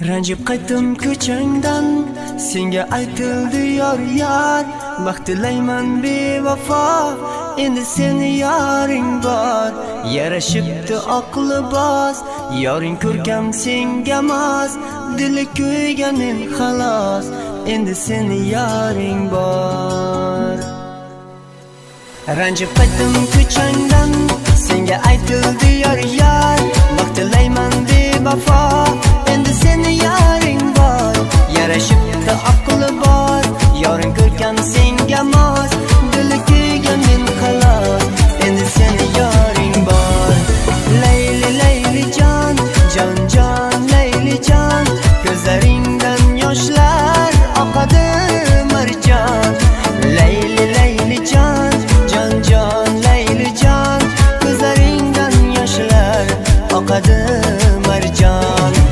Ranjib qaytdim ko'changdan, senga aytildi yor yar. Baxt tilayman bevafo, endi seni yoring bor. Yarashibdi aqli boz, yoring ko'rkam senga mos. Dili kuyganin xalos, endi seni yoring bor. Ranjib qaytdim ko'changdan, senga aytildi yor yar. Baxt tilayman bevafo, endi seni yoring bor. Yarashibdi